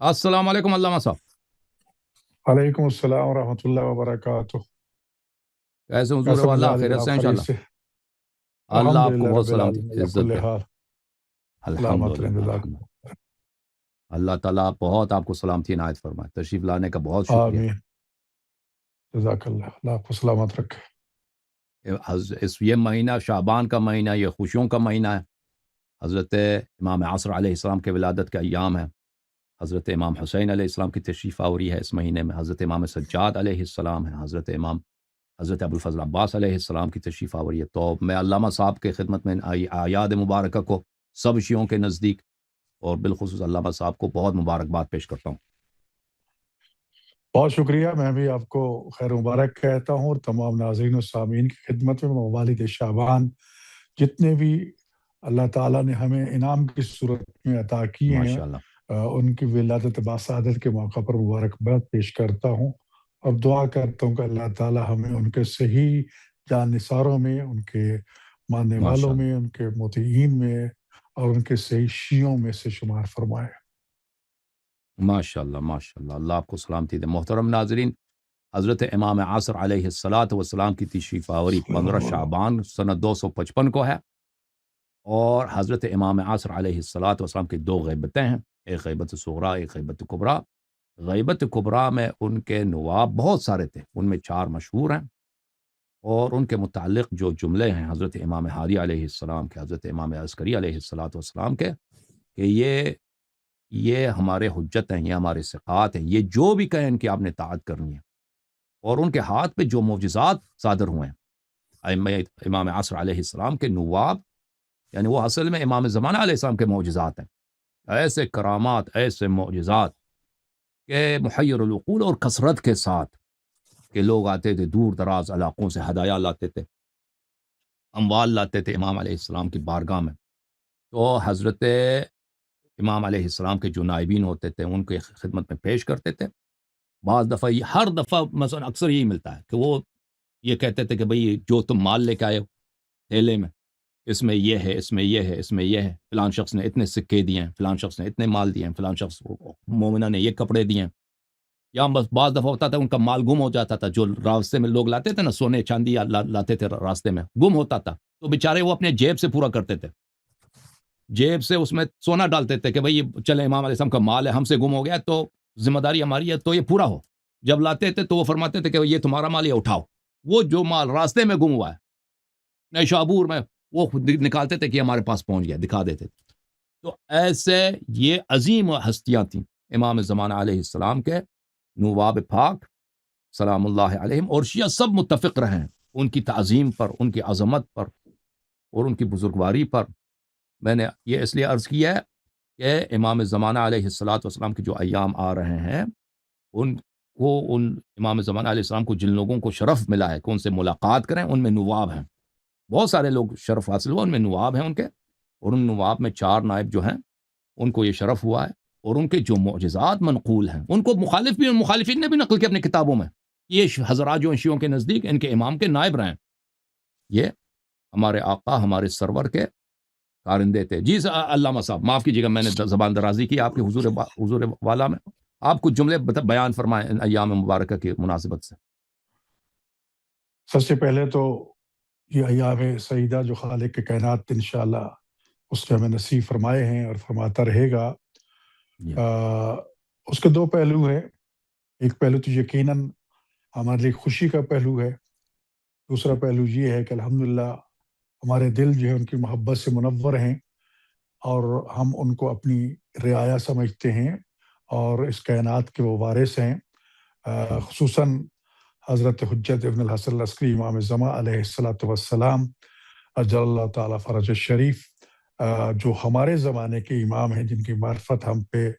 السلام علیکم علامہ صاحب، وعلیکم السلام ورحمۃ اللہ وبرکاتہ۔ کیسے حضور کیسا والا؟ مزاج ہے خیریت جناب؟ سے خیریت انشاءاللہ؟ سے؟ اللہ الحمد آپ کو للہ بہت رب سلامتی العالمین علی عزت کل دے۔ حال۔ الحمد سلامت رہیں، للہ جزاک الحمد للہ۔ اللہ تعالیٰ بہت آپ کو سلامتی عنایت فرمائے، تشریف لانے کا بہت اللہ، شکریہ۔ آمین، جزاک اللہ، اللہ آپ کو سلامت رکھے۔ یہ مہینہ شعبان کا مہینہ، یہ خوشیوں کا مہینہ ہے۔ حضرت امام عصر علیہ السلام کے ولادت کا ایام ہے۔ حضرت امام حسین علیہ السلام کی تشریف آوری ہے اس مہینے میں۔ حضرت امام سجاد علیہ السلام ہے۔ حضرت ابوالفضل عباس علیہ السلام کی تشریف آوری ہے۔ تو میں علامہ صاحب کے خدمت میں اعیاد مبارکہ کو سب شیعوں کے نزدیک اور بالخصوص علامہ صاحب کو بہت مبارکباد پیش کرتا ہوں۔ بہت شکریہ، میں بھی آپ کو خیر مبارک کہتا ہوں، اور تمام ناظرین و سامعین کی خدمت میں موالد شعبان جتنے بھی اللہ تعالیٰ نے ہمیں انعام کی صورت میں عطا کیے ہیں، ماشاءاللہ ان کی ولادت باسعادت کے موقع پر مبارکباد پیش کرتا ہوں، اور دعا کرتا ہوں کہ اللہ تعالیٰ ہمیں ان کے صحیح جان نثاروں میں، ان کے ماننے والوں ماشاءاللہ میں، ان کے مطیعین میں، اور ان کے صحیح شیعوں میں سے شمار فرمائے۔ ماشاءاللہ ماشاءاللہ، اللہ آپ کو سلامتی دے۔ محترم ناظرین، حضرت امام عصر علیہ السلام کی تشریف آوری 15 شعبان سنہ 255 کو ہے، اور حضرت امام عصر علیہ السلام کی 2 غیبتیں ہیں، ایک غیبت صغریٰ، ایک غیبت کبریٰ۔ غیبت کبریٰ میں ان کے نواب بہت سارے تھے، ان میں 4 مشہور ہیں، اور ان کے متعلق جو جملے ہیں حضرت امام ہادی علیہ السلام کے، حضرت امام عسکری علیہ السلام کے، کہ یہ ہمارے حجت ہیں، یہ ہمارے ثقات ہیں، یہ جو بھی کہیں ان کی آپ نے اطاعت کرنی ہے۔ اور ان کے ہاتھ پہ جو معجزات صادر ہوئے ہیں امام عصر علیہ السلام کے نواب، یعنی وہ اصل میں امام زمانہ علیہ السلام کے معجزات ہیں، ایسے کرامات، ایسے معجزات کہ محیر العقول، اور کثرت کے ساتھ کہ لوگ آتے تھے دور دراز علاقوں سے، ہدایا لاتے تھے، اموال لاتے تھے امام علیہ السلام کی بارگاہ میں۔ تو حضرت امام علیہ السلام کے جو نائبین ہوتے تھے ان کے خدمت میں پیش کرتے تھے۔ بعض دفعہ ہر دفعہ مثلا اکثر یہی ملتا ہے کہ وہ یہ کہتے تھے کہ بھئی جو تم مال لے کے آئے ہو تھیلے میں، اس میں یہ ہے، اس میں یہ ہے، اس میں یہ ہے، فلان شخص نے اتنے سکے دیے ہیں، فلان شخص نے اتنے مال دیے ہیں، فلان شخص مومنہ نے یہ کپڑے دیے ہیں۔ یا بس بعض دفعہ ہوتا تھا ان کا مال گم ہو جاتا تھا، جو راستے میں لوگ لاتے تھے نا، سونے چاندی لاتے تھے راستے میں، گم ہوتا تھا تو بیچارے وہ اپنے جیب سے پورا کرتے تھے، جیب سے اس میں سونا ڈالتے تھے کہ بھئی چلے امام علیہ السلام کا مال ہے، ہم سے گم ہو گیا تو ذمہ داری ہماری ہے تو یہ پورا ہو۔ جب لاتے تھے تو وہ فرماتے تھے کہ یہ تمہارا مال، یہ اٹھاؤ۔ وہ جو مال راستے میں گم ہوا ہے نیشابور میں، وہ خود نکالتے تھے کہ ہمارے پاس پہنچ گیا، دکھا دیتے تھے۔ تو ایسے یہ عظیم ہستیاں تھیں امام زمانہ علیہ السلام کے نواب پاک سلام اللہ علیہم، اور شیعہ سب متفق رہے ہیں ان کی تعظیم پر، ان کی عظمت پر، اور ان کی بزرگواری پر۔ میں نے یہ اس لیے عرض کیا ہے کہ امام زمانہ علیہ السلام کے جو ایام آ رہے ہیں، ان امام زمانہ علیہ السلام کو جن لوگوں کو شرف ملا ہے کہ ان سے ملاقات کریں، ان میں نواب ہیں، بہت سارے لوگ شرف حاصل ہوا، ان میں نواب ہیں ان کے، اور ان نواب میں 4 نائب جو ہیں ان کو یہ شرف ہوا ہے، اور ان کے جو معجزات منقول ہیں ان کو مخالفین نے بھی نقل کیا اپنی کتابوں میں، یہ حضرات جو شیعوں کے نزدیک ان کے امام کے نائب رہے ہیں، یہ ہمارے آقا، ہمارے سرور کے کارندے تھے۔ جی علامہ صاحب معاف کیجیے گا، میں نے زبان درازی کی آپ کے حضور والا میں، آپ کچھ جملے بیان فرمائیں ان ایام مبارکہ کی مناسبت سے۔ سب سے پہلے تو یہ ایام سعیدہ جو خالق کے کائنات انشاءاللہ اس کے ہمیں نصیب فرمائے ہیں اور فرماتا رہے گا، اس کے 2 پہلو ہیں۔ ایک پہلو تو یقیناً ہمارے لیے خوشی کا پہلو ہے، دوسرا پہلو یہ ہے کہ الحمدللہ ہمارے دل جو ہے ان کی محبت سے منور ہیں، اور ہم ان کو اپنی رعایا سمجھتے ہیں، اور اس کائنات کے وہ وارث ہیں، خصوصاً حضرت حجت ابن الحسن العسکری امام زمان علیہ السلام اجل اللہ تعالیٰ فرج الشریف، جو ہمارے زمانے کے امام ہیں، جن کی معرفت ہم پہ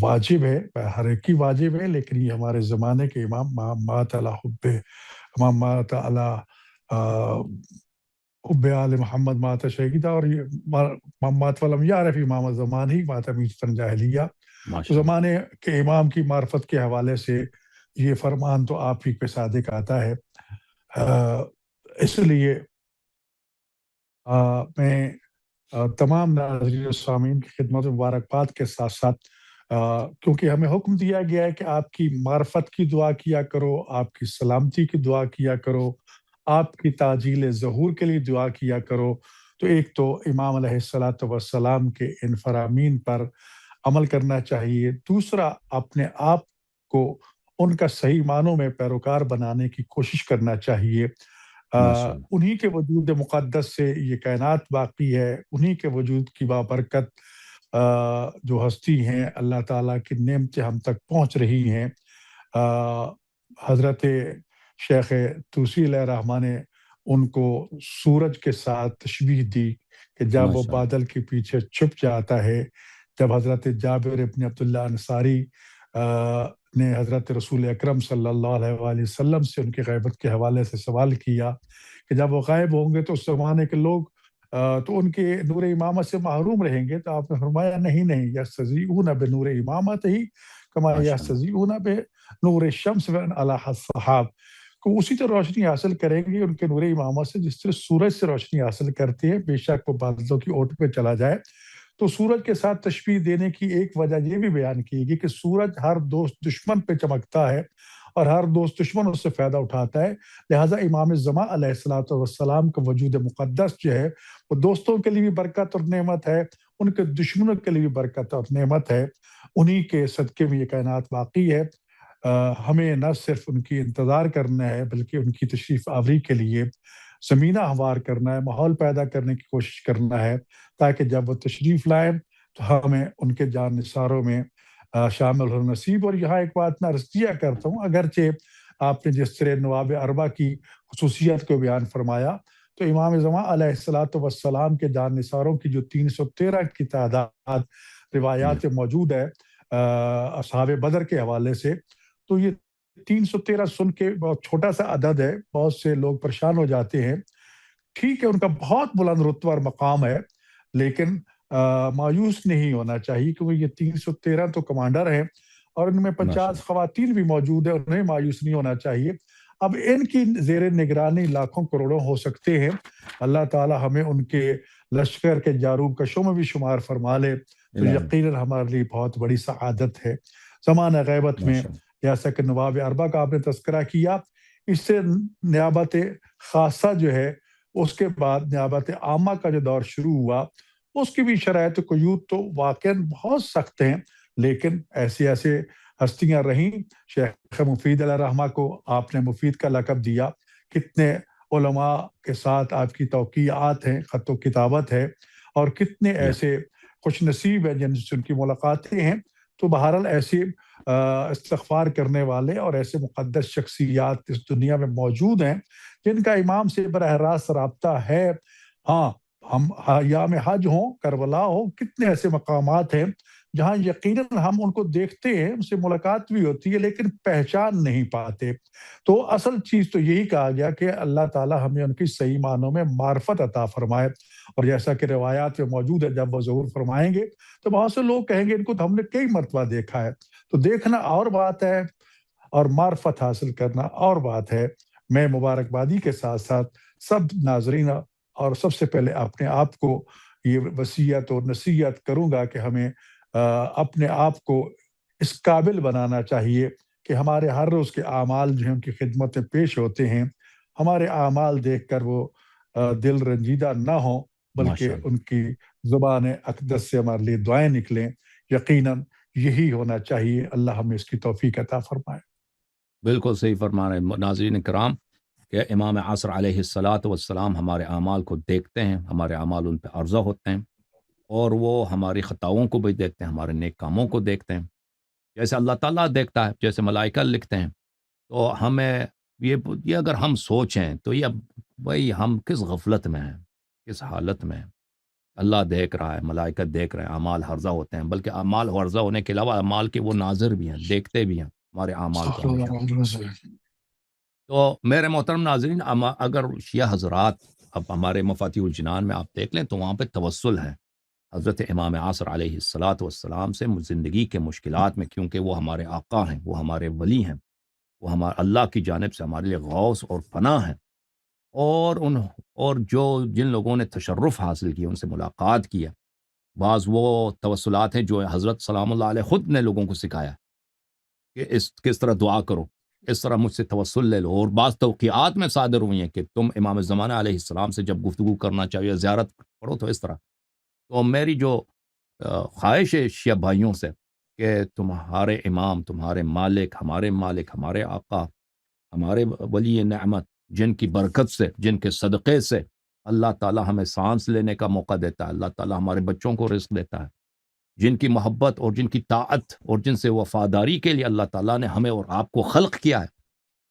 واجب ہے، ہر ایک کی واجب ہے، لیکن یہ ہمارے زمانے کے امام مات علی حب آل محمد مات شہیدہ، اور یہ مات ولم یعرف امام زمان ہی مات میتۃ جاہلیہ۔ زمانے کے امام کی معرفت کے حوالے سے یہ فرمان تو آپ ہی پہ صادق آتا ہے، اس لیے میں تمام ناظرین و سامعین کی خدمت مبارکباد کے ساتھ ساتھ کیونکہ ہمیں حکم دیا گیا ہے کہ آپ کی معرفت کی دعا کیا کرو، آپ کی سلامتی کی دعا کیا کرو، آپ کی تعجیل ظہور کے لیے دعا کیا کرو۔ تو ایک تو امام علیہ الصلاۃ والسلام کے ان فرامین پر عمل کرنا چاہیے، دوسرا اپنے آپ کو ان کا صحیح معنوں میں پیروکار بنانے کی کوشش کرنا چاہیے۔ ماشاء اللہ، انہی کے وجود مقدس سے یہ کائنات باقی ہے، انہی کے وجود کی بابرکت جو ہستی ہیں، اللہ تعالیٰ کی نعمتیں ہم تک پہنچ رہی ہیں۔ حضرت شیخ طوسی علیہ الرحمہ نے ان کو سورج کے ساتھ تشبیہ دی کہ جب وہ ماشاء اللہ، بادل کے پیچھے چھپ جاتا ہے، جب حضرت جابر ابن عبداللہ انصاری نے حضرت رسول اکرم صلی اللہ علیہ وآلہ وسلم سے ان کی غیبت کے حوالے سے سوال کیا کہ جب وہ غائب ہوں گے تو اس زمانے کے لوگ تو ان کے نور امامت سے محروم رہیں گے، تو آپ نے فرمایا نہیں نہیں، یستضیئون بنور امامت ہی کما ماشاء اللہ، یستضیئون بنور الشمس علی السحاب، کو اسی طرح روشنی حاصل کریں گے ان کے نور امامت سے جس طرح سورج سے روشنی حاصل کرتی ہے، بے شک وہ بادلوں کی اوٹ پہ چلا جائے۔ تو سورج کے ساتھ تشبیہ دینے کی ایک وجہ یہ بھی بیان کی گئی کہ سورج ہر دوست دشمن پہ چمکتا ہے اور ہر دوست دشمن اس سے فائدہ اٹھاتا ہے، لہٰذا امام زمان علیہ الصلوۃ والسلام کا وجود مقدس جو ہے وہ دوستوں کے لیے بھی برکت اور نعمت ہے، ان کے دشمنوں کے لیے بھی برکت اور نعمت ہے، انہی کے صدقے میں یہ کائنات واقعی ہے۔ ہمیں نہ صرف ان کی انتظار کرنا ہے بلکہ ان کی تشریف آوری کے لیے زمینہ ہموار کرنا ہے، ماحول پیدا کرنے کی کوشش کرنا ہے، تاکہ جب وہ تشریف لائیں تو ہمیں ان کے جان نثاروں میں شامل ہو نصیب۔ اور یہاں ایک بات میں عرض کیا کرتا ہوں، اگرچہ آپ نے جس طرح نواب اربع کی خصوصیت کو بیان فرمایا، تو امام زمان علیہ الصلوۃ والسلام کے جان نثاروں کی جو 313 کی تعداد روایات موجود ہے اصحاب بدر کے حوالے سے، تو یہ 313 سن کے بہت چھوٹا سا عدد ہے، بہت سے لوگ پریشان ہو جاتے ہیں۔ ٹھیک ہے، ان کا بہت بلند رتبہ اور مقام ہے، لیکن مایوس نہیں ہونا چاہیے کیونکہ یہ 313 تو کمانڈر ہیں اور ان میں ماشاء 50 اللہ، خواتین بھی موجود ہیں، انہیں مایوس نہیں ہونا چاہیے۔ اب ان کی زیر نگرانی لاکھوں کروڑوں ہو سکتے ہیں، اللہ تعالی ہمیں ان کے لشکر کے جاروب کشوں میں بھی شمار فرما لے تو الہی، یقیناً ہمارے لیے بہت بڑی سعادت ہے۔ زمانہ غیبت میں ماشاء اللہ، جیسا کہ نواب اربع کا آپ نے تذکرہ کیا، اس سے نیابت خاصہ جو ہے اس کے بعد نیابت عامہ کا جو دور شروع ہوا، اس کی بھی شرائط و قیود تو واقعاً بہت سخت ہیں، لیکن ایسے ایسے ہستیاں رہیں۔ شیخ مفید علیہ رحمہ کو آپ نے مفید کا لقب دیا، کتنے علماء کے ساتھ آپ کی توقیعات ہیں، خط و کتابت ہے، اور کتنے جی، ایسے خوش نصیب ہیں جن سے ان کی ملاقاتیں ہیں۔ تو بہرحال ایسے استغفار کرنے والے اور ایسے مقدس شخصیات اس دنیا میں موجود ہیں جن کا امام سے براہ راست رابطہ ہے۔ ہاں، ہم ایام حج ہوں، کربلا ہو، کتنے ایسے مقامات ہیں جہاں یقیناً ہم ان کو دیکھتے ہیں، ان سے ملاقات بھی ہوتی ہے لیکن پہچان نہیں پاتے۔ تو اصل چیز تو یہی کہا گیا کہ اللہ تعالی ہمیں ان کی صحیح معنوں میں معرفت عطا فرمائے، اور جیسا کہ روایات میں موجود ہے جب وہ ظہور فرمائیں گے تو بہت سے لوگ کہیں گے ان کو تو ہم نے کئی مرتبہ دیکھا ہے۔ تو دیکھنا اور بات ہے اور معرفت حاصل کرنا اور بات ہے۔ میں مبارکبادی کے ساتھ ساتھ سب ناظرین اور سب سے پہلے اپنے آپ کو یہ وصیت اور نصیحت کروں گا کہ ہمیں اپنے آپ کو اس قابل بنانا چاہیے کہ ہمارے ہر روز کے اعمال جو ہیں ان کی خدمت میں پیش ہوتے ہیں، ہمارے اعمال دیکھ کر وہ دل رنجیدہ نہ ہوں ماشاء بلکہ اللہ، ان کی زبان اقدس سے ہمارے لیے دعائیں نکلیں۔ یقیناً یہی ہونا چاہیے۔ اللہ ہمیں اس کی توفیق عطا فرمائے۔ بالکل صحیح فرما رہے ہیں ناظرین کرام کہ امام عصر علیہ الصلاۃ والسلام ہمارے اعمال کو دیکھتے ہیں، ہمارے اعمال ان پہ عرضہ ہوتے ہیں، اور وہ ہماری خطاؤں کو بھی دیکھتے ہیں، ہمارے نیک کاموں کو دیکھتے ہیں، جیسے اللہ تعالیٰ دیکھتا ہے، جیسے ملائکہ لکھتے ہیں۔ تو ہمیں یہ اگر ہم سوچیں تو یہ بھائی ہم کس غفلت میں ہیں، کس حالت میں ہیں۔ اللہ دیکھ رہا ہے، ملائکہ دیکھ رہے ہیں، اعمال حرزہ ہوتے ہیں، بلکہ اعمال حرزہ ہونے کے علاوہ اعمال کے وہ ناظر بھی ہیں، دیکھتے بھی ہیں ہمارے اعمال کو استغفر اللہ ہمیشہ۔ العظیم العظیم۔ تو میرے محترم ناظرین، اگر شیعہ حضرات اب ہمارے مفاتیح الجنان میں آپ دیکھ لیں تو وہاں پہ توسل ہے حضرت امام عصر علیہ الصلاۃ والسلام سے زندگی کے مشکلات میں، کیونکہ وہ ہمارے آقا ہیں، وہ ہمارے ولی ہیں، وہ ہمارے اللہ کی جانب سے ہمارے لیے غوث اور پناہ ہیں، اور جن لوگوں نے تشرف حاصل کیا، ان سے ملاقات کیا، بعض وہ توسلات ہیں جو حضرت سلام اللہ علیہ خود نے لوگوں کو سکھایا کہ کس طرح دعا کرو، اس طرح مجھ سے توسل لے لو، اور بعض توقیعات میں صادر ہوئی ہیں کہ تم امام زمانہ علیہ السلام سے جب گفتگو کرنا چاہو یا زیارت پڑھو تو اس طرح۔ تو میری جو خواہش ہے شیعہ بھائیوں سے کہ تمہارے امام، تمہارے مالک، ہمارے آقا، ہمارے ولی نعمت، جن کی برکت سے، جن کے صدقے سے اللہ تعالیٰ ہمیں سانس لینے کا موقع دیتا ہے، اللہ تعالیٰ ہمارے بچوں کو رزق دیتا ہے، جن کی محبت اور جن کی طاعت اور جن سے وفاداری کے لیے اللہ تعالیٰ نے ہمیں اور آپ کو خلق کیا ہے،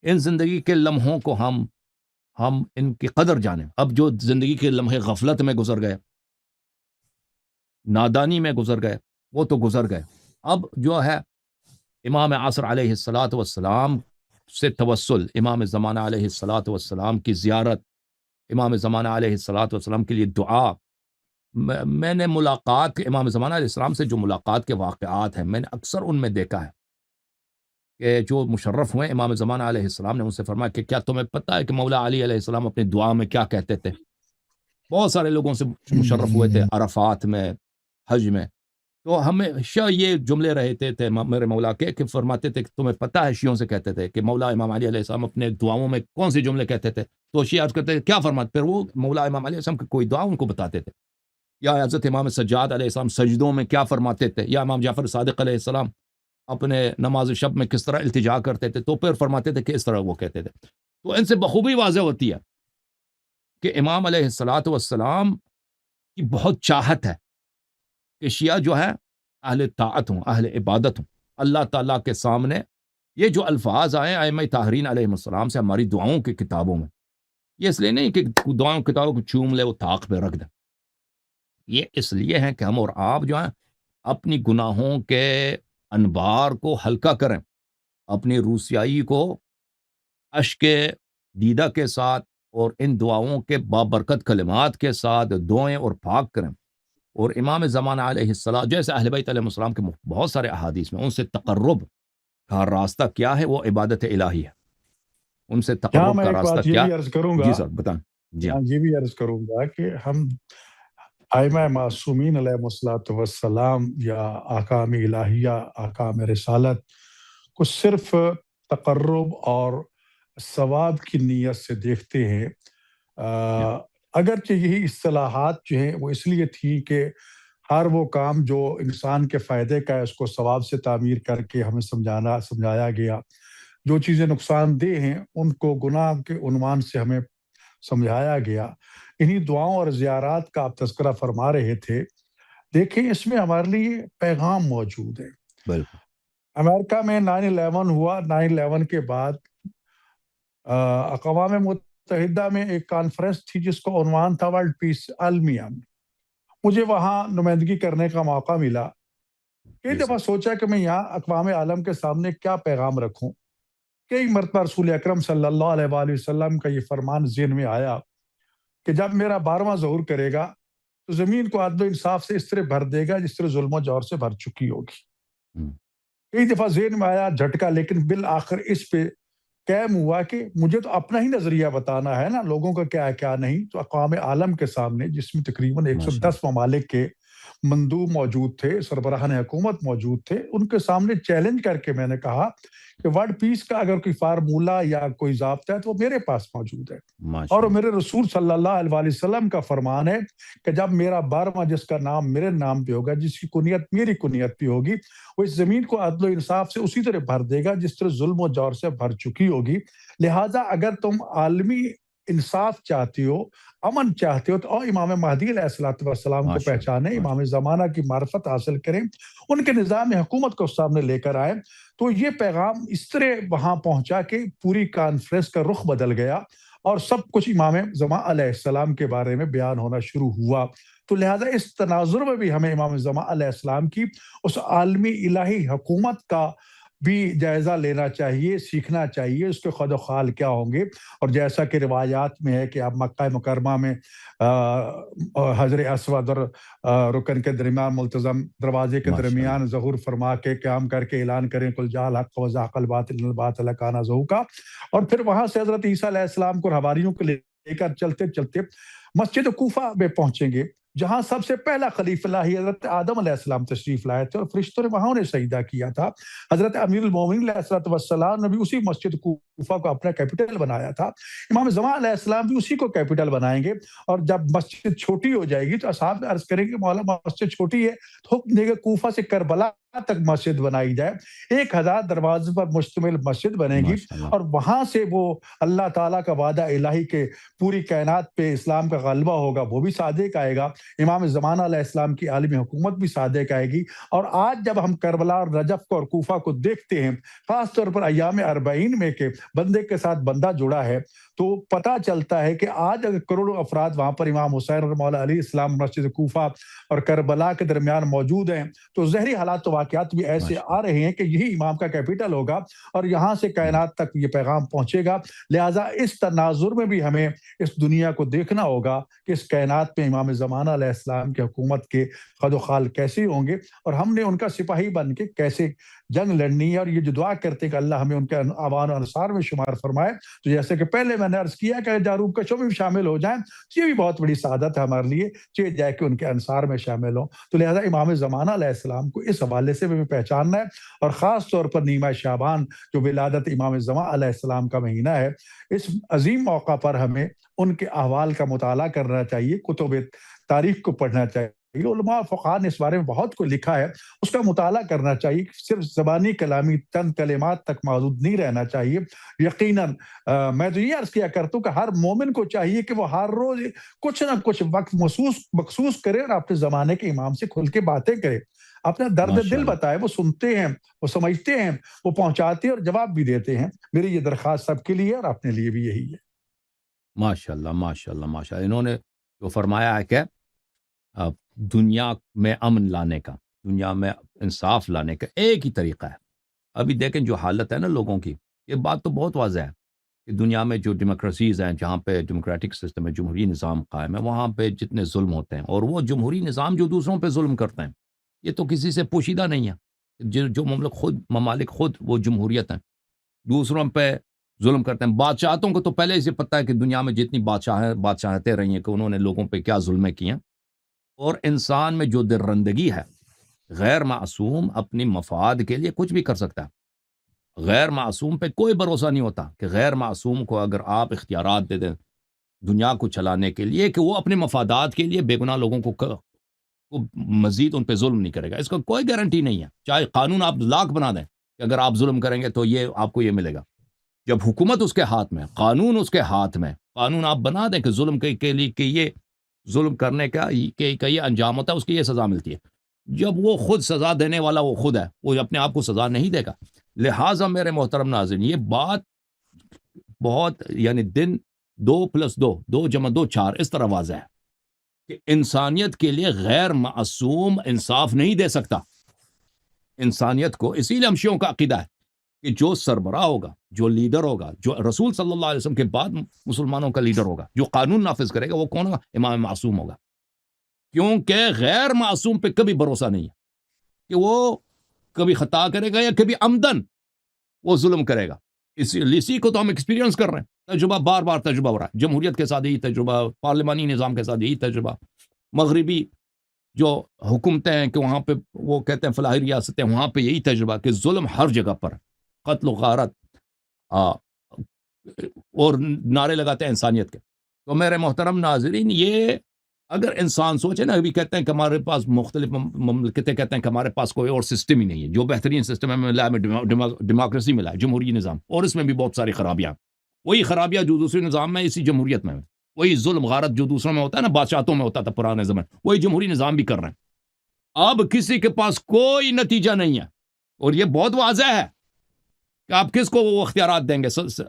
ان زندگی کے لمحوں کو ہم ان کی قدر جانیں۔ اب جو زندگی کے لمحے غفلت میں گزر گئے، نادانی میں گزر گئے، وہ تو گزر گئے۔ اب جو ہے امام عصر علیہ الصلاۃ والسلام سے توسل، امام زمانہ علیہ الصلاۃ والسلام کی زیارت، امام زمانہ علیہ الصلاۃ والسلام کے لیے دعا۔ میں نے ملاقات امام زمانہ علیہ السلام سے جو ملاقات کے واقعات ہیں، میں نے اکثر ان میں دیکھا ہے کہ جو مشرف ہوئے امام زمانہ علیہ السلام نے ان سے فرمایا کہ کیا تمہیں پتہ ہے کہ مولا علی علیہ السلام اپنی دعا میں کیا کہتے تھے؟ بہت سارے لوگوں سے مشرف ہوئے تھے عرفات میں، حج میں، تو ہمیشہ یہ جملے رہتے تھے میرے مولا کے کہ فرماتے تھے کہ تمہیں پتہ ہے، شیعوں سے کہتے تھے کہ مولا امام علی علیہ السلام اپنے دعاؤں میں کون سے جملے کہتے تھے؟ تو شیعہ عرض کرتے تھے کیا فرماتے؟ پھر وہ مولا امام علیہ السلام کی کوئی دعا ان کو بتاتے تھے، یا حضرت امام سجاد علیہ السلام سجدوں میں کیا فرماتے تھے، یا امام جعفر صادق علیہ السلام اپنے نماز شب میں کس طرح التجا کرتے تھے، تو پھر فرماتے تھے کہ اس طرح وہ کہتے تھے۔ تو ان سے بخوبی واضح ہوتی ہے کہ امام علیہ الصلاۃ والسلام کی بہت چاہت ہے کہ شیعہ جو ہے اہل طاعت ہوں، اہل عبادت ہوں، اللہ تعالیٰ کے سامنے یہ جو الفاظ آئے ائمہ طاہرین علیہ السلام سے ہماری دعاؤں کی کتابوں میں، یہ اس لیے نہیں کہ دعاؤں کی کتابوں کو چوم لے وہ طاق پہ رکھ دیں، یہ اس لیے ہے کہ ہم اور آپ جو ہیں اپنی گناہوں کے انبار کو ہلکا کریں، اپنی روسیائی کو اشک دیدہ کے ساتھ اور ان دعاؤں کے بابرکت کلمات کے ساتھ دعائیں اور پاک کریں، اور امام زمانہ علیہ السلام جیسے اہل بیت علیہ السلام کے بہت سارے احادیث میں ان سے تقرب کا راستہ کیا ہے؟ وہ عبادت الہی ہے۔ ان سے یہاں تقرب میں کا ایک راستہ بات یہ کیا؟ بھی عرض کروں گا، جی سر بتائیں۔ جی ہاں، یہاں یہ بھی عرض کروں گا کہ ہم ائمہ معصومین علیہ الصلوۃ والسلام یا احکام الہیہ، احکام رسالت کو صرف تقرب اور ثواب کی نیت سے دیکھتے ہیں۔ جی ہاں، اگرچہ یہی اصطلاحات جو ہیں وہ اس لیے تھی کہ ہر وہ کام جو انسان کے فائدے کا ہے اس کو ثواب سے تعمیر کر کے ہمیں سمجھایا گیا، جو چیزیں نقصان دہ ہیں ان کو گناہ کے عنوان سے ہمیں سمجھایا گیا۔ انہی دعاؤں اور زیارات کا آپ تذکرہ فرما رہے تھے، دیکھیں اس میں ہمارے لیے پیغام موجود ہے۔ بالکل امریکہ میں 9/11 ہوا، 9/11 کے بعد اقوام متحدہ میں ایک کانفرنس تھی جس کا عنوان تھا ورلڈ پیس، عالمی امن۔ مجھے وہاں نمائندگی کرنے کا موقع ملا۔ کئی جی سر، دفعہ سوچا کہ میں یہاں اقوام عالم کے سامنے کیا پیغام رکھوں۔ کئی مرتبہ رسول اکرم صلی اللہ علیہ وآلہ وسلم کا یہ فرمان ذہن میں آیا کہ جب میرا 12واں ظہور کرے گا تو زمین کو عدل و انصاف سے اس طرح بھر دے گا جس طرح ظلم و جور سے بھر چکی ہوگی۔ ہم، کئی دفعہ ذہن میں آیا جھٹکا، لیکن بالآخر اس پہ قائم ہوا کہ مجھے تو اپنا ہی نظریہ بتانا ہے نا، لوگوں کا کیا ہے کیا نہیں۔ تو اقوام عالم کے سامنے، جس میں تقریباً ماشاء 110 ممالک کے مندوب موجود تھے، سربراہان حکومت موجود تھے، ان کے سامنے چیلنج کر کے میں نے کہا کہ ورلڈ پیس کا اگر کوئی فارمولہ یا کوئی ضابطہ ہے تو وہ میرے پاس موجود ہے، ماشاء اور اللہ، میرے رسول صلی اللہ علیہ وسلم کا فرمان ہے کہ جب میرا 12واں جس کا نام میرے نام پہ ہوگا، جس کی کنیت میری کنیت پہ ہوگی، وہ اس زمین کو عدل و انصاف سے اسی طرح بھر دے گا جس طرح ظلم و جور سے بھر چکی ہوگی۔ لہٰذا اگر تم عالمی انصاف چاہتے ہو، امن چاہتے ہو، تو امام مہدی علیہ الصلوۃ والسلام کو ماشاء اللہ، پہچانیں، ماشاء امام زمانہ کی معرفت حاصل کریں، ان کے نظام حکومت کو سامنے لے کر آئیں۔ تو یہ پیغام اس طرح وہاں پہنچا کہ پوری کانفرنس کا رخ بدل گیا اور سب کچھ امام زمان علیہ السلام کے بارے میں بیان ہونا شروع ہوا۔ تو لہٰذا اس تناظر میں بھی ہمیں امام زمان علیہ السلام کی اس عالمی الہی حکومت کا بھی جائزہ لینا چاہیے، سیکھنا چاہیے اس کے خد و خال کیا ہوں گے۔ اور جیسا کہ روایات میں ہے کہ اب مکہ مکرمہ میں حجر اسود اور رکن کے درمیان ملتزم دروازے کے ماشاء اللہ، درمیان ظہور فرما کے قیام کر کے اعلان کریں قل جاء الحق وزهق الباطل ان الباطل کان زهوقا، اور پھر وہاں سے حضرت عیسیٰ علیہ السلام کو حواریوں کو لے کر چلتے چلتے مسجد کوفہ میں پہنچیں گے، جہاں سب سے پہلا خلیفہ الہی حضرت آدم علیہ السلام تشریف لائے تھے اور فرشتوں نے وہاں انہیں سجدہ کیا تھا. حضرت امیر المومنین علیہ السلام نے بھی اسی مسجد کوفہ کو اپنا کیپٹل بنایا تھا. امام زمان علیہ السلام بھی اسی کو کیپٹل بنائیں گے. اور جب مسجد چھوٹی ہو جائے گی تو اصحاب عرض کریں گے مولا مسجد چھوٹی ہے تو حکم دے گا کوفہ سے کربلا تک مسجد بنائی جائے. 1000 دروازے پر مشتمل مسجد بنے گی ماشاء اللہ. اور وہاں سے وہ اللہ تعالیٰ کا وعدہ الہی کے پوری کائنات پہ اسلام کا غلبہ ہوگا وہ بھی صادق آئے گا. امام زمانہ علیہ السلام کی عالمی حکومت بھی صادق آئے گی. اور آج جب ہم کربلا اور نجف کو اور کوفہ کو دیکھتے ہیں خاص طور پر ایام 40 میں کہ بندے کے ساتھ بندہ جڑا ہے تو پتہ چلتا ہے کہ آج اگر کروڑوں افراد وہاں پر امام حسین اور مولا علی السلام مسجد کوفہ اور کربلا کے درمیان موجود ہیں تو ظاہری حالات و واقعات بھی ایسے ماشاء آ رہے ہیں کہ یہی امام کا کیپٹل ہوگا اور یہاں سے کائنات تک یہ پیغام پہنچے گا. لہٰذا اس تناظر میں بھی ہمیں اس دنیا کو دیکھنا ہوگا کہ اس کائنات میں امام زمانہ علیہ السلام کی حکومت کے خد و خال کیسے ہوں گے اور ہم نے ان کا سپاہی بن کے کیسے جنگ لڑنی ہے. اور یہ جو دعا کرتے ہیں کہ اللہ ہمیں ان کے اعوان و انصار میں شمار فرمائے. تو جیسے کہ پہلے میں نے عرض کیا کہ جاروب کشوں میں بھی شامل ہو جائیں یہ بھی بہت بڑی سعادت ہے ہمارے لیے چاہے جائے کہ ان کے انصار میں شامل ہوں. تو لہٰذا امام زمانہ علیہ السلام کو اس حوالے سے بھی پہچاننا ہے. اور خاص طور پر نیمہ شعبان جو ولادت امام زمان علیہ السلام کا مہینہ ہے اس عظیم موقع پر ہمیں ان کے احوال کا مطالعہ کرنا چاہیے. کتب تاریخ کو پڑھنا چاہیے. علماء فقہاء نے اس بارے میں بہت کچھ لکھا ہے اس کا مطالعہ کرنا چاہیے. صرف زبانی کلامی چند کلمات تک محدود نہیں رہنا چاہیے. یقیناً میں تو یہ عرض کیا کرتا ہوں کہ ہر مومن کو چاہیے کہ وہ ہر روز کچھ نہ کچھ وقت مخصوص کرے اور اپنے زمانے کے امام سے کھل کے باتیں کرے. اپنا درد ماشاء دل اللہ. بتائے. وہ سنتے ہیں وہ سمجھتے ہیں وہ پہنچاتے ہیں اور جواب بھی دیتے ہیں. میری یہ درخواست سب کے لیے اور اپنے لیے بھی یہی ہے. ماشاء اللہ ماشاء اللہ ماشاء اللہ. انہوں نے جو فرمایا ہے کہ دنیا میں امن لانے کا, دنیا میں انصاف لانے کا ایک ہی طریقہ ہے. ابھی دیکھیں جو حالت ہے نا لوگوں کی, یہ بات تو بہت واضح ہے کہ دنیا میں جو ڈیموکریسیز ہیں جہاں پہ ڈیموکریٹک سسٹم ہے, جمہوری نظام قائم ہے, وہاں پہ جتنے ظلم ہوتے ہیں اور وہ جمہوری نظام جو دوسروں پہ ظلم کرتے ہیں یہ تو کسی سے پوشیدہ نہیں ہے. جو ممالک خود وہ جمہوریت ہیں دوسروں پہ ظلم کرتے ہیں. بادشاہتوں کو تو پہلے سے پتہ ہے کہ دنیا میں جتنی بادشاہتیں رہی ہیں کہ انہوں نے لوگوں پہ کیا ظلمیں کی ہیں. اور انسان میں جو درندگی ہے, غیر معصوم اپنی مفاد کے لیے کچھ بھی کر سکتا ہے. غیر معصوم پہ کوئی بھروسہ نہیں ہوتا کہ غیر معصوم کو اگر آپ اختیارات دے دیں دنیا کو چلانے کے لیے کہ وہ اپنے مفادات کے لیے بے گناہ لوگوں کو مزید ان پہ ظلم نہیں کرے گا. اس کا کوئی گارنٹی نہیں ہے. چاہے قانون آپ لاکھ بنا دیں کہ اگر آپ ظلم کریں گے تو یہ آپ کو یہ ملے گا. جب حکومت اس کے ہاتھ میں, قانون اس کے ہاتھ میں, قانون آپ بنا دیں کہ ظلم کے لیے کہ یہ ظلم کرنے کا یہ انجام ہوتا ہے, اس کی یہ سزا ملتی ہے. جب وہ خود سزا دینے والا وہ خود ہے, وہ اپنے آپ کو سزا نہیں دے گا. لہٰذا میرے محترم ناظرین یہ بات بہت یعنی دن 2+2 2 + 2 4 اس طرح واضح ہے کہ انسانیت کے لیے غیر معصوم انصاف نہیں دے سکتا. انسانیت کو اسی لیے ہم شیعوں کا عقیدہ ہے کہ جو سربراہ ہوگا, جو لیڈر ہوگا, جو رسول صلی اللہ علیہ وسلم کے بعد مسلمانوں کا لیڈر ہوگا, جو قانون نافذ کرے گا وہ کون ہوگا؟ امام معصوم ہوگا. کیونکہ غیر معصوم پہ کبھی بھروسہ نہیں ہے کہ وہ کبھی خطا کرے گا یا کبھی عمدن وہ ظلم کرے گا. اسی کو تو ہم ایکسپیرینس کر رہے ہیں. تجربہ بار بار تجربہ ہو رہا ہے. جمہوریت کے ساتھ یہی تجربہ, پارلیمانی نظام کے ساتھ یہی تجربہ, مغربی جو حکومتیں ہیں کہ وہاں پہ وہ کہتے ہیں فلاحی ریاستیں, وہاں پہ یہی تجربہ کہ ظلم ہر جگہ پر, قتل و غارت اور نعرے لگاتے ہیں انسانیت کے. تو میرے محترم ناظرین یہ اگر انسان سوچے نا, ابھی کہتے ہیں کہ ہمارے پاس مختلف مملکتیں کہتے ہیں کہ ہمارے پاس کوئی اور سسٹم ہی نہیں ہے. جو بہترین سسٹم ہے ملا ہے ڈیموکریسی ملا ہے, جمہوری نظام, اور اس میں بھی بہت ساری خرابیاں. وہی خرابیاں جو دوسرے نظام میں اسی جمہوریت میں, وہی ظلم غارت جو دوسروں میں ہوتا ہے نا, بادشاہتوں میں ہوتا تھا پرانے زمان, وہی جمہوری نظام بھی کر رہے ہیں. اب کسی کے پاس کوئی نتیجہ نہیں ہے اور یہ بہت واضح ہے کہ آپ کس کو وہ اختیارات دیں گے,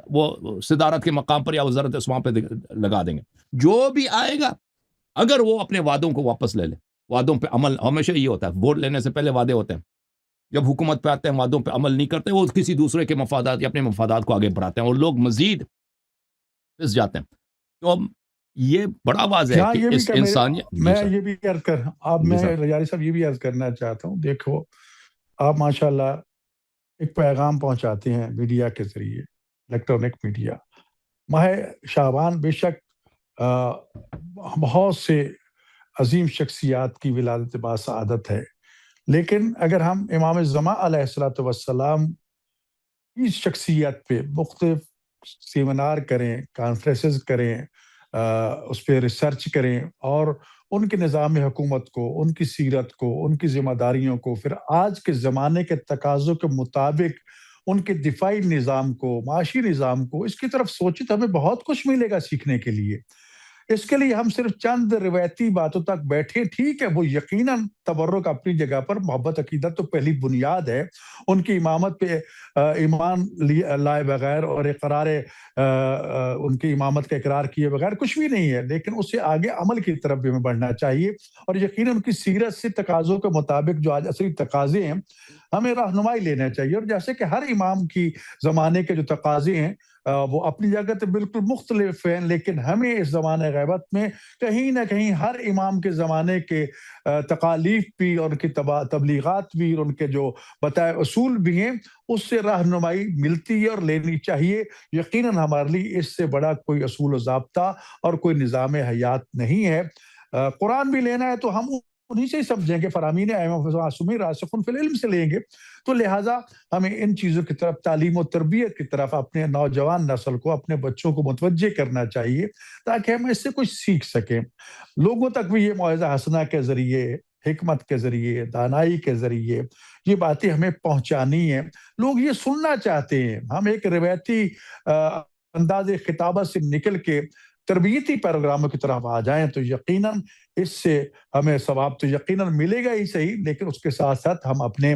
وہ صدارت کے مقام پر یا وزارت اسلام پہ لگا دیں گے. جو بھی آئے گا اگر وہ اپنے وعدوں کو واپس لے لے, وعدوں پہ عمل ہمیشہ یہ ہوتا ہے, ووٹ لینے سے پہلے وعدے ہوتے ہیں, جب حکومت پہ آتے ہیں وعدوں پہ عمل نہیں کرتے, وہ کسی دوسرے کے مفادات یا اپنے مفادات کو آگے بڑھاتے ہیں اور لوگ مزید پس جاتے ہیں. تو یہ بڑا واضح ہے کہ اس انسانیت میں یہ بھی عرض کر اب میں رجاری صاحب یہ بھی عرض کرنا چاہتا ہوں. دیکھو آپ ماشاءاللہ ایک پیغام پہنچاتے ہیں میڈیا کے ذریعے, الیکٹرانک میڈیا. ماہ شعبان بے شک بہت سے عظیم شخصیات کی ولادت باسعادت ہے، لیکن اگر ہم امام زمان علیہ الصلوۃ والسلام کی شخصیت پہ مختلف سیمینار کریں، کانفرنسز کریں، اس پہ ریسرچ کریں اور ان کے نظام حکومت کو، ان کی سیرت کو، ان کی ذمہ داریوں کو پھر آج کے زمانے کے تقاضوں کے مطابق ان کے دفاعی نظام کو، معاشی نظام کو، اس کی طرف سوچیں تو ہمیں بہت کچھ ملے گا سیکھنے کے لیے۔ اس کے لیے ہم صرف چند روایتی باتوں تک بیٹھے، ٹھیک ہے، وہ یقیناً تبرک اپنی جگہ پر، محبت عقیدت تو پہلی بنیاد ہے، ان کی امامت پہ ایمان لائے بغیر اور اقرار ان کی امامت کا اقرار کیے بغیر کچھ بھی نہیں ہے، لیکن اس سے آگے عمل کی طرف بھی ہمیں بڑھنا چاہیے، اور یقیناً ان کی سیرت سے تقاضوں کے مطابق جو آج عصری تقاضے ہیں ہمیں رہنمائی لینا چاہیے، اور جیسے کہ ہر امام کی زمانے کے جو تقاضے ہیں وہ اپنی جگہ تو بالکل مختلف ہیں، لیکن ہمیں اس زمانہ غیبت میں کہیں نہ کہیں ہر امام کے زمانے کے تکالیف بھی اور ان کی تبلیغات بھی اور ان کے جو بتائے اصول بھی ہیں اس سے رہنمائی ملتی ہے اور لینی چاہیے۔ یقیناً ہمارے لیے اس سے بڑا کوئی اصول و ضابطہ اور کوئی نظام حیات نہیں ہے۔ قرآن بھی لینا ہے تو ہم انہیں سے ہی سمجھیں گے، فرامین ائمہ معصومین راسخون فی العلم سے لیں گے، تو لہٰذا ہمیں ان چیزوں کی طرف، تعلیم و تربیت کی طرف اپنے نوجوان نسل کو، اپنے بچوں کو متوجہ کرنا چاہیے تاکہ ہم اس سے کچھ سیکھ سکیں۔ لوگوں تک بھی یہ موعظہ حسنہ کے ذریعے، حکمت کے ذریعے، دانائی کے ذریعے یہ باتیں ہمیں پہنچانی ہیں۔ لوگ یہ سننا چاہتے ہیں۔ ہم ایک روایتی انداز خطابت سے نکل کے تربیتی پروگراموں کی طرف آ جائیں تو یقیناً اس سے ہمیں ثواب تو یقیناً ملے گا ہی صحیح، لیکن اس کے ساتھ ساتھ ہم اپنے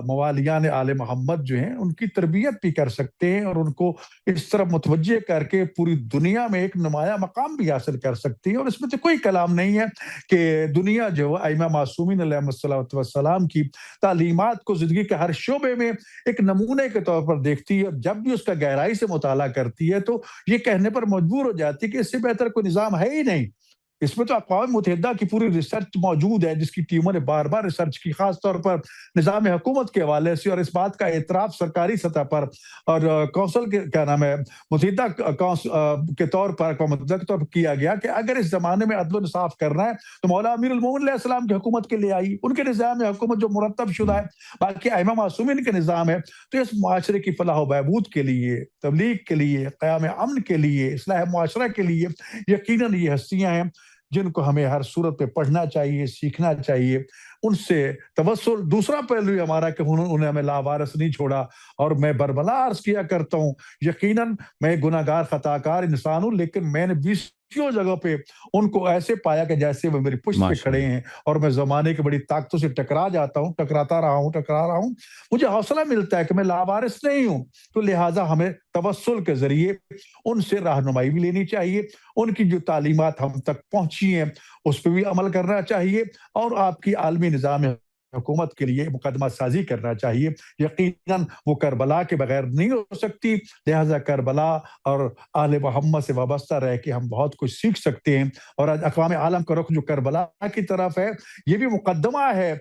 موالیان آل محمد جو ہیں ان کی تربیت بھی کر سکتے ہیں اور ان کو اس طرح متوجہ کر کے پوری دنیا میں ایک نمایاں مقام بھی حاصل کر سکتے ہیں۔ اور اس میں تو کوئی کلام نہیں ہے کہ دنیا جو ہے ائمہ معصومین علیہ الصلوۃ والسلام کی تعلیمات کو زندگی کے ہر شعبے میں ایک نمونے کے طور پر دیکھتی ہے، اور جب بھی اس کا گہرائی سے مطالعہ کرتی ہے تو یہ کہنے پر مجبور ہو جاتی ہے کہ اس سے بہتر کوئی نظام ہے ہی نہیں۔ اس میں تو اقوام متحدہ کی پوری ریسرچ موجود ہے، جس کی ٹیموں نے بار بار ریسرچ کی، خاص طور پر نظام حکومت کے حوالے سے، اور اس بات کا اعتراف سرکاری سطح پر اور کونسل کے کیا نام ہے متحدہ کے طور پر، اقوام متحدہ کے طور پر کیا گیا کہ اگر اس زمانے میں عدل و انصاف کرنا ہے تو مولا امیر المومنین علیہ السلام کی حکومت کے لیے آئی، ان کے نظام حکومت جو مرتب شدہ ہے، باقی ائمہ معصومین کے نظام ہے، تو اس معاشرے کی فلاح و بہبود کے لیے، تبلیغ کے لیے، قیام امن کے لیے، اصلاح معاشرہ کے لیے یقیناً یہ ہستیاں ہیں جن کو ہمیں ہر صورت پہ پڑھنا چاہیے، سیکھنا چاہیے، ان سے توسل۔ دوسرا پہلو ہمارا کہ انہوں نے ہمیں لاوارث نہیں چھوڑا، اور میں بربلا عرض کیا کرتا ہوں یقیناً میں گناہ گار خطا کار انسان ہوں، لیکن میں نے 20 جگہ پہ ان کو ایسے پایا کہ جیسے وہ میری پشت پہ کھڑے ہیں، اور میں زمانے کی بڑی طاقتوں سے ٹکراتا رہا ہوں، مجھے حوصلہ ملتا ہے کہ میں لاوارث نہیں ہوں۔ تو لہٰذا ہمیں توسل کے ذریعے ان سے رہنمائی بھی لینی چاہیے، ان کی جو تعلیمات ہم تک پہنچی ہیں اس پہ بھی عمل کرنا چاہیے، اور آپ کی عالمی نظام حکومت کے لیے مقدمہ سازی کرنا چاہیے۔ یقیناً وہ کربلا کے بغیر نہیں ہو سکتی، لہٰذا کربلا اور آل محمد سے وابستہ رہ کے ہم بہت کچھ سیکھ سکتے ہیں، اور آج اقوام عالم کا رخ جو کربلا کی طرف ہے یہ بھی مقدمہ ہے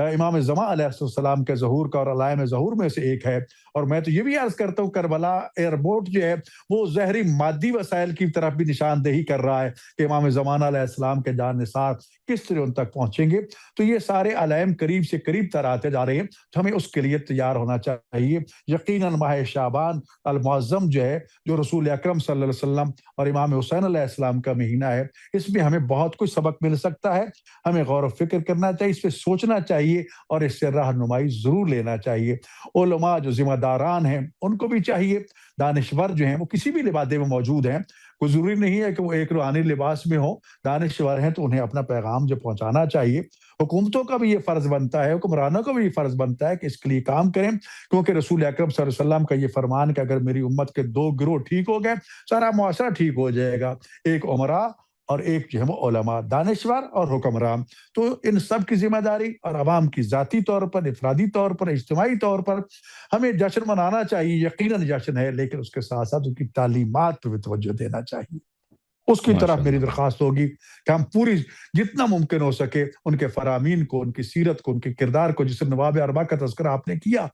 امام زمان علیہ السلام کے ظہور کا، اور علائم ظہور میں سے ایک ہے۔ اور میں تو یہ بھی عرض کرتا ہوں کربلا ایئرپورٹ جو ہے وہ زہری مادی وسائل کی طرف بھی نشاندہی کر رہا ہے کہ امام زمان علیہ السلام کے جان نثار کس طرح ان تک پہنچیں گے۔ تو یہ سارے علائم قریب سے قریب تر آتے جا رہے ہیں، تو ہمیں اس کے لیے تیار ہونا چاہیے۔ یقیناً ماہ شعبان المعظم جو ہے، جو رسول اکرم صلی اللہ علیہ وسلم اور امام حسین علیہ السلام کا مہینہ ہے، اس میں ہمیں بہت کچھ سبق مل سکتا ہے۔ ہمیں غور و فکر کرنا چاہیے، اس پہ سوچنا چاہیے، اور اس سے رہنمائی ضرور لینا چاہیے۔ علماء جو ذمہ داران ہیں ان کو بھی چاہیے، دانشور جو ہیں وہ کسی بھی لبادے میں موجود ہیں، کوئی ضروری نہیں ہے کہ وہ ایک روحانی لباس میں ہو، دانشور ہیں تو انہیں اپنا پیغام جو پہنچانا چاہیے۔ حکومتوں کا بھی یہ فرض بنتا ہے، حکمرانوں کا بھی یہ فرض بنتا ہے کہ اس کے لیے کام کریں، کیونکہ رسول اکرم صلی اللہ علیہ وسلم کا یہ فرمان کہ اگر میری امت کے 2 گروہ ٹھیک ہو گئے سارا معاشرہ ٹھیک ہو جائے گا، ایک عمرا اور ایک جو ہے وہ علماء، دانشور اور حکمران۔ تو ان سب کی ذمہ داری اور عوام کی ذاتی طور پر، افرادی طور پر، اجتماعی طور پر ہمیں جشن منانا چاہیے، یقیناً جشن ہے، لیکن اس کے ساتھ ساتھ ان کی تعلیمات پہ بھی توجہ دینا چاہیے۔ اس کی طرف میری درخواست ہوگی کہ ہم پوری جتنا ممکن ہو سکے ان کے فرامین کو، ان کی سیرت کو، ان کے کردار کو، جس نواب اربع کا تذکرہ آپ نے کیا،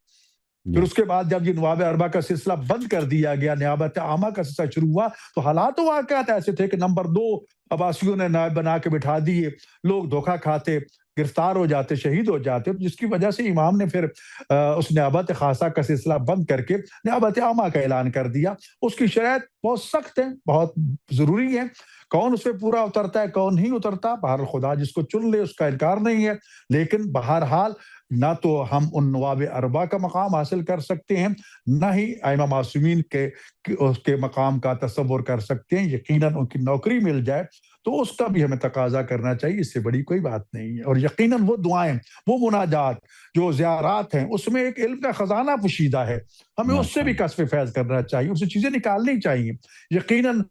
پھر اس کے بعد جب یہ نواب اربع کا سلسلہ بند کر دیا گیا، نیابت عامہ کا سلسلہ شروع ہوا، تو حالات و واقعات ایسے تھے کہ نمبر 2 عباسیوں نے نائب بنا کے بٹھا دیے، لوگ دھوکہ کھاتے، گرفتار ہو جاتے، شہید ہو جاتے، جس کی وجہ سے امام نے پھر اس نیابت خاصہ کا سلسلہ بند کر کے نیابت عامہ کا اعلان کر دیا۔ اس کی شرائط بہت سخت ہے، بہت ضروری ہے، کون اس پہ پورا اترتا ہے کون نہیں اترتا، بہرحال خدا جس کو چن لے اس کا انکار نہیں ہے، لیکن بہرحال نہ تو ہم ان نواب اربع کا مقام حاصل کر سکتے ہیں، نہ ہی ائمہ معصومین اس کے مقام کا تصور کر سکتے ہیں۔ یقیناً ان کی نوکری مل جائے تو اس کا بھی ہمیں تقاضا کرنا چاہیے، اس سے بڑی کوئی بات نہیں ہے۔ اور یقیناً وہ دعائیں، وہ مناجات، جو زیارات ہیں، اس میں ایک علم کا خزانہ پوشیدہ ہے، ہمیں اس سے بھی کسب فیض کرنا چاہیے، اس سے چیزیں نکالنی چاہیے۔ یقیناً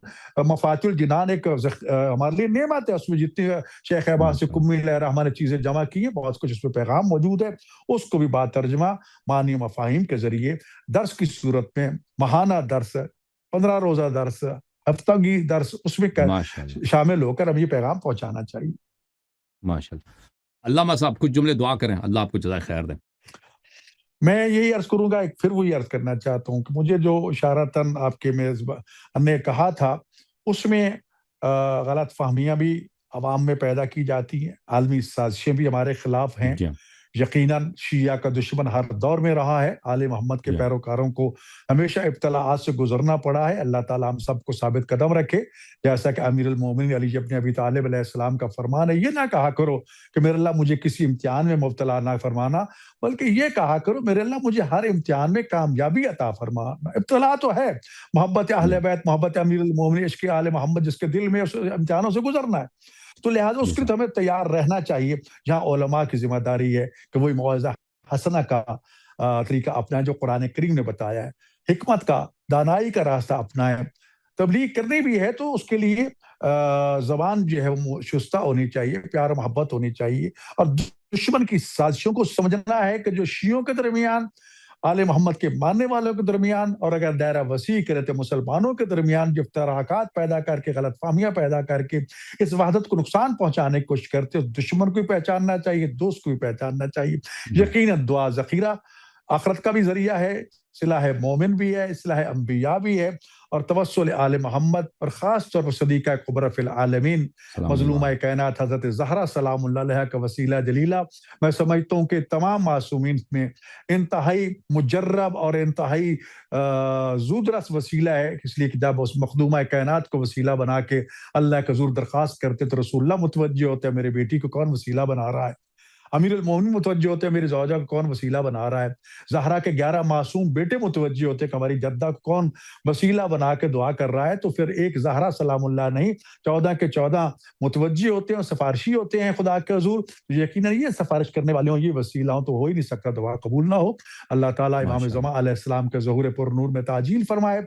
مفاتیح الجنان ایک ہمارے لیے نعمت ہے، اس میں جتنی شیخ عباس قمی علیہ الرحمہ نے چیزیں جمع کی ہیں، بہت کچھ اس میں پیغام موجود ہے، اس کو بھی بات ترجمہ معنی مفاہیم کے ذریعے درس کی صورت میں، ماہانہ درس، 15 روزہ درس، ہفتگی درس، اس میں شامل ہو کر ہم یہ پیغام پہنچانا چاہیے۔ ماشاءاللہ۔ علامہ صاحب کچھ جملے دعا کریں، اللہ آپ کو جزائے خیر دیں۔ میں یہی عرض کروں گا، پھر وہی عرض کرنا چاہتا ہوں کہ مجھے جو اشارتاً آپ کے میزبان نے کہا تھا، اس میں غلط فہمیاں بھی عوام میں پیدا کی جاتی ہیں، عالمی سازشیں بھی ہمارے خلاف ہیں۔ یقیناً شیعہ کا دشمن ہر دور میں رہا ہے، آل محمد کے پیروکاروں کو ہمیشہ ابتلاءات سے گزرنا پڑا ہے۔ اللہ تعالیٰ ہم سب کو ثابت قدم رکھے، جیسا کہ امیر المومنین علی بن ابی طالب علیہ السلام کا فرمان ہے، یہ نہ کہا کرو کہ میرے اللہ مجھے کسی امتحان میں مبتلا نہ فرمانا، بلکہ یہ کہا کرو میرے اللہ مجھے ہر امتحان میں کامیابی عطا فرمانا۔ ابتلا تو ہے، محبت اہل بیت، محبت امیر المومنین، عشق آل محمد جس کے دل میں اس امتحانوں سے گزرنا ہے، تو لہٰذا اس کے لیے ہمیں تیار رہنا چاہیے۔ جہاں علماء کی ذمہ داری ہے کہ وہی موعظہ حسنہ کا طریقہ اپنائیں جو قرآن کریم نے بتایا ہے، حکمت کا، دانائی کا راستہ اپنائیں۔ تبلیغ کرنی بھی ہے تو اس کے لیے زبان جو ہے وہ شستہ ہونی چاہیے، پیار و محبت ہونی چاہیے، اور دشمن کی سازشوں کو سمجھنا ہے کہ جو شیعوں کے درمیان، آل محمد کے ماننے والوں کے درمیان، اور اگر دائرہ وسیع کرے تو مسلمانوں کے درمیان جو افتراقات پیدا کر کے، غلط فہمیاں پیدا کر کے اس وحدت کو نقصان پہنچانے کی کوشش کرتے، اس دشمن کو بھی پہچاننا چاہیے، دوست کو بھی پہچاننا چاہیے۔ یقیناً دعا ذخیرہ آخرت کا بھی ذریعہ ہے، سلاح مومن بھی ہے، سلاح انبیاء بھی ہے، اور توسل آل محمد، اور خاص طور پر صدیقہ کبریٰ فی العالمین مظلومہ کائنات حضرت زہرا سلام اللہ علیہا کا وسیلہ جلیلہ، میں سمجھتا ہوں کہ تمام معصومین میں انتہائی مجرب اور انتہائی زودرس وسیلہ ہے، اس لیے کہ جب اس مخدومہ کائنات کو وسیلہ بنا کے اللہ کا حضور درخواست کرتے تو رسول اللہ متوجہ ہوتے ہیں، میرے بیٹی کو کون وسیلہ بنا رہا ہے، امیر المومنین متوجہ ہوتے ہیں، میری زوجہ کو کون وسیلہ بنا رہا ہے، زہرا کے 11 معصوم بیٹے متوجہ ہوتے ہیں کہ ہماری جدہ کو کون وسیلہ بنا کے دعا کر رہا ہے، تو پھر ایک زہرا سلام اللہ نہیں، 14 کے 14 متوجہ ہوتے ہیں اور سفارشی ہوتے ہیں خدا کے حضور۔ یقیناً یہ سفارش کرنے والے ہوں، یہ وسیلہ ہوں، تو ہو ہی نہیں سکتا دعا قبول نہ ہو۔ اللہ تعالیٰ امام زمان علیہ السلام کے ظہور پر نور میں تعجیل فرمائے،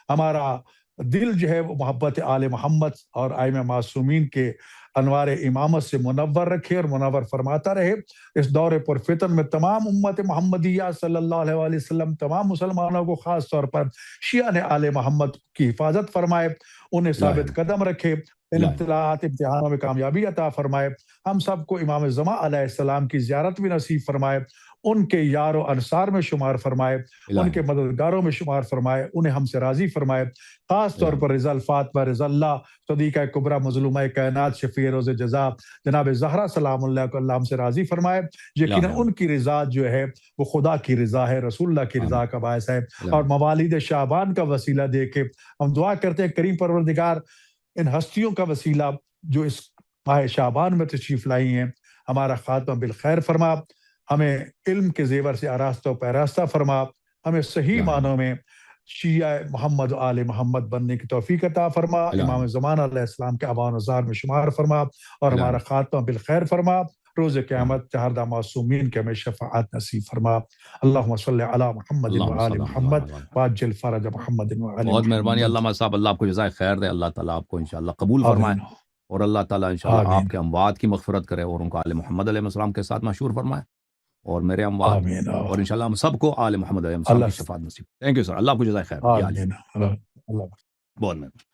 ہمارا دل جو ہے وہ محبت آل محمد اور ائمہ معصومین کے انوار امامت سے منور رکھے اور منور فرماتا رہے۔ اس دور پر فتن میں تمام امت محمدیہ صلی اللہ علیہ وآلہ وسلم، تمام مسلمانوں کو، خاص طور پر شیعہ نے آل محمد کی حفاظت فرمائے، انہیں ثابت قدم رکھے، ان ابتلاءات امتحانوں میں کامیابی عطا فرمائے۔ ہم سب کو امام زمان علیہ السلام کی زیارت بھی نصیب فرمائے، ان کے یار و انصار میں شمار فرمائے، ان کے مددگاروں میں شمار فرمائے، انہیں ہم سے راضی فرمائے، خاص طور پر رضا الفاطمہ، رضا اللہ، صدیقہ کبریٰ، مظلومہ کائنات، شفیع روز جزا جناب زہرا سلام اللہ کو اللہ ہم سے راضی فرمائے۔ یقیناً ان کی رضا جو ہے وہ خدا کی رضا ہے، رسول اللہ کی رضا کا باعث ہے، اور موالید شعبان کا وسیلہ دے کے ہم دعا کرتے ہیں کریم پروردگار ان ہستیوں کا وسیلہ جو اس ماہ شعبان میں تشریف لائی ہیں، ہمارا خاتمہ بالخیر فرما، ہمیں علم کے زیور سے آراستہ و پیراستہ فرما، ہمیں صحیح معنوں میں شیعہ محمد و آل محمد بننے کی توفیق عطا فرما، امام زمان علیہ السلام کے اوان وزار میں شمار فرما، اور ہمارا خاتمہ بالخیر فرما، روز قیامت چہاردہ معصومین کے ہمیں شفاعت نصیب فرما۔ اللہم صلی علی محمد و آل محمد وعجل فرج محمد و آل محمد۔ بہت مہربانی علامہ صاحب، اللہ آپ کو جزائے خیر دے، اللہ تعالیٰ آپ کو انشاءاللہ قبول فرمائے، اور اللہ تعالیٰ انشاءاللہ آپ کے اموات کی مغفرت کرے، اور ان کو آل محمد علیہ السلام کے ساتھ مشہور فرمائے، اور میرے اموات، اور انشاءاللہ ہم سب کو آل محمد علیہ السلام کی شفاعت نصیب۔ تھینک یو سر، اللہ آپ کو جزائے خیر۔ بہت مہربانی۔